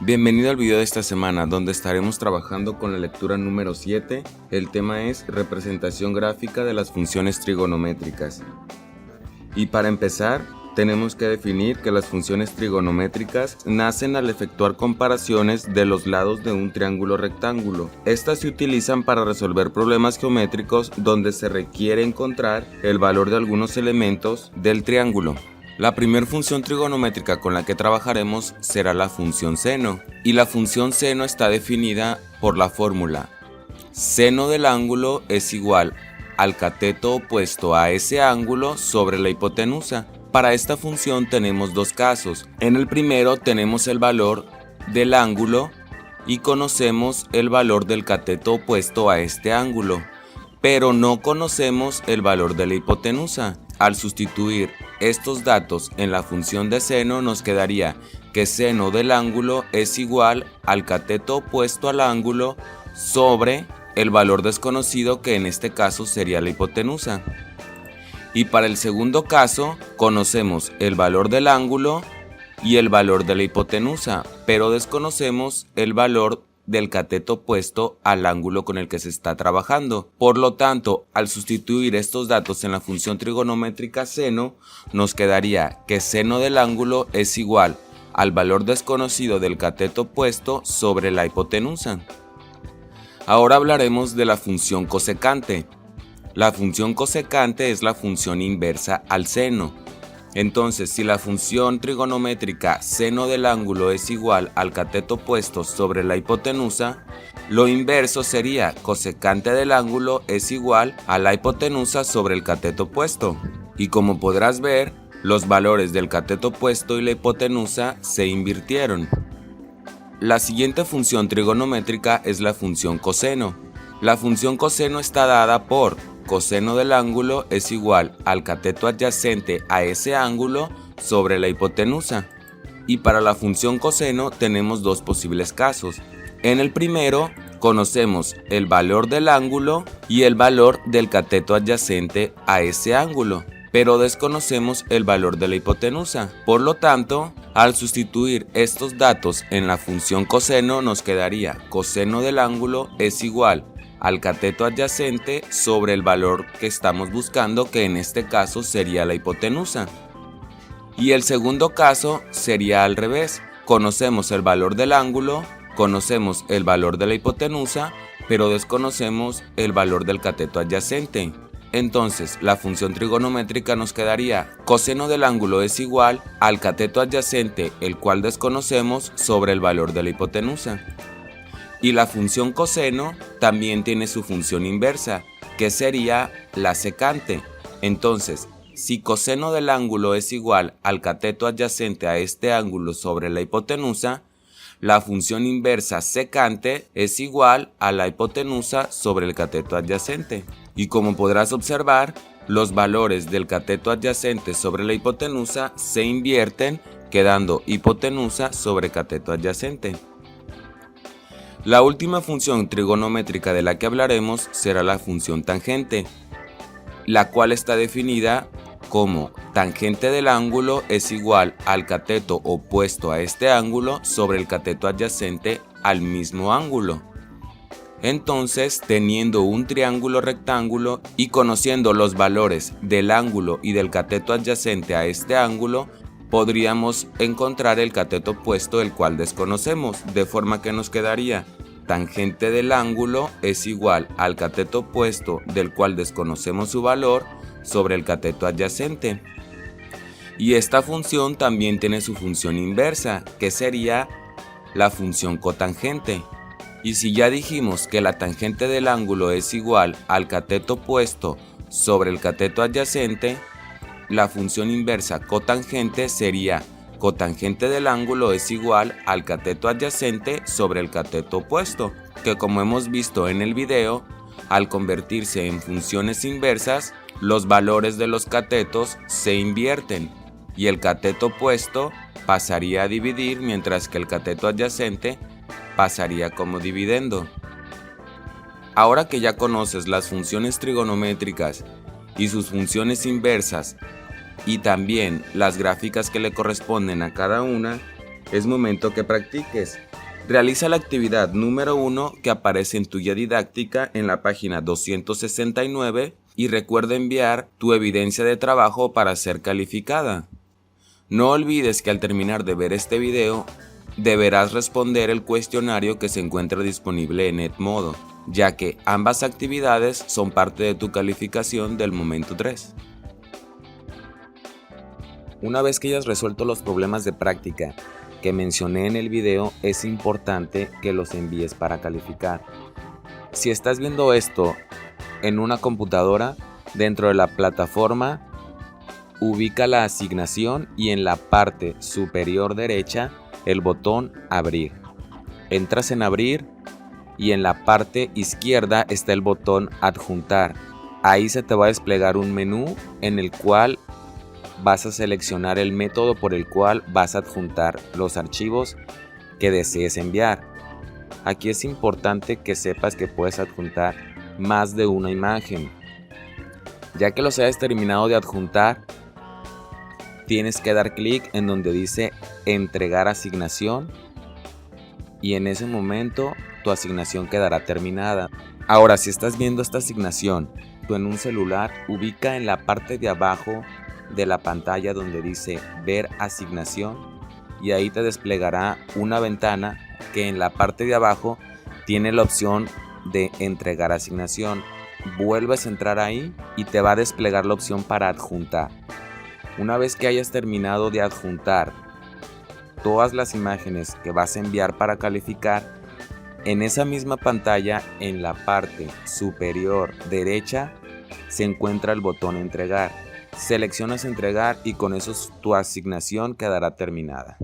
Bienvenido al video de esta semana, donde estaremos trabajando con la lectura número 7. El tema es representación gráfica de las funciones trigonométricas. Y para empezar, tenemos que definir que las funciones trigonométricas nacen al efectuar comparaciones de los lados de un triángulo rectángulo. Estas se utilizan para resolver problemas geométricos donde se requiere encontrar el valor de algunos elementos del triángulo. La primera función trigonométrica con la que trabajaremos será la función seno, y la función seno está definida por la fórmula seno del ángulo es igual al cateto opuesto a ese ángulo sobre la hipotenusa. Para esta función tenemos dos casos. En el primero tenemos el valor del ángulo y conocemos el valor del cateto opuesto a este ángulo, pero no conocemos el valor de la hipotenusa. Al sustituir estos datos en la función de seno, nos quedaría que seno del ángulo es igual al cateto opuesto al ángulo sobre el valor desconocido, que en este caso sería la hipotenusa. Y para el segundo caso, conocemos el valor del ángulo y el valor de la hipotenusa, pero desconocemos el valor del cateto opuesto al ángulo con el que se está trabajando. Por lo tanto, al sustituir estos datos en la función trigonométrica seno, nos quedaría que seno del ángulo es igual al valor desconocido del cateto opuesto sobre la hipotenusa. Ahora hablaremos de la función cosecante. La función cosecante es la función inversa al seno. Entonces, si la función trigonométrica seno del ángulo es igual al cateto opuesto sobre la hipotenusa, lo inverso sería cosecante del ángulo es igual a la hipotenusa sobre el cateto opuesto. Y como podrás ver, los valores del cateto opuesto y la hipotenusa se invirtieron. La siguiente función trigonométrica es la función coseno. La función coseno está dada por coseno del ángulo es igual al cateto adyacente a ese ángulo sobre la hipotenusa. Y para la función coseno tenemos dos posibles casos. En el primero, conocemos el valor del ángulo y el valor del cateto adyacente a ese ángulo, pero desconocemos el valor de la hipotenusa. Por lo tanto, al sustituir estos datos en la función coseno, nos quedaría coseno del ángulo es igual al cateto adyacente sobre el valor que estamos buscando, que en este caso sería la hipotenusa. Y el segundo caso sería al revés. Conocemos el valor del ángulo, conocemos el valor de la hipotenusa, pero desconocemos el valor del cateto adyacente. Entonces, la función trigonométrica nos quedaría coseno del ángulo es igual al cateto adyacente, el cual desconocemos, sobre el valor de la hipotenusa. Y la función coseno también tiene su función inversa, que sería la secante. Entonces, si coseno del ángulo es igual al cateto adyacente a este ángulo sobre la hipotenusa, la función inversa secante es igual a la hipotenusa sobre el cateto adyacente. Y como podrás observar, los valores del cateto adyacente sobre la hipotenusa se invierten, quedando hipotenusa sobre cateto adyacente. La última función trigonométrica de la que hablaremos será la función tangente, la cual está definida como tangente del ángulo es igual al cateto opuesto a este ángulo sobre el cateto adyacente al mismo ángulo. Entonces, teniendo un triángulo rectángulo y conociendo los valores del ángulo y del cateto adyacente a este ángulo, podríamos encontrar el cateto opuesto, el cual desconocemos, de forma que nos quedaría tangente del ángulo es igual al cateto opuesto, del cual desconocemos su valor, sobre el cateto adyacente. Y esta función también tiene su función inversa, que sería la función cotangente. Y si ya dijimos que la tangente del ángulo es igual al cateto opuesto sobre el cateto adyacente, la función inversa cotangente sería cotangente del ángulo es igual al cateto adyacente sobre el cateto opuesto, que como hemos visto en el video, al convertirse en funciones inversas, los valores de los catetos se invierten y el cateto opuesto pasaría a dividir, mientras que el cateto adyacente pasaría como dividendo. Ahora que ya conoces las funciones trigonométricas y sus funciones inversas, y también las gráficas que le corresponden a cada una, es momento que practiques. Realiza la actividad número 1 que aparece en tu guía didáctica en la página 269 y recuerda enviar tu evidencia de trabajo para ser calificada. No olvides que al terminar de ver este video, deberás responder el cuestionario que se encuentra disponible en Edmodo, ya que ambas actividades son parte de tu calificación del momento 3. Una vez que hayas resuelto los problemas de práctica que mencioné en el video, es importante que los envíes para calificar. Si estás viendo esto en una computadora, dentro de la plataforma, ubica la asignación y en la parte superior derecha el botón Abrir. Entras en Abrir y en la parte izquierda está el botón Adjuntar. Ahí se te va a desplegar un menú en el cual vas a seleccionar el método por el cual vas a adjuntar los archivos que desees enviar. Aquí es importante que sepas que puedes adjuntar más de una imagen. Ya que los hayas terminado de adjuntar, tienes que dar clic en donde dice entregar asignación y en ese momento tu asignación quedará terminada. Ahora, si estás viendo esta asignación tú en un celular, ubica en la parte de abajo de la pantalla donde dice ver asignación y ahí te desplegará una ventana que en la parte de abajo tiene la opción de entregar asignación. Vuelves a entrar ahí y te va a desplegar la opción para adjuntar. Una vez que hayas terminado de adjuntar todas las imágenes que vas a enviar para calificar, en esa misma pantalla en la parte superior derecha se encuentra el botón entregar. Seleccionas entregar y con eso tu asignación quedará terminada.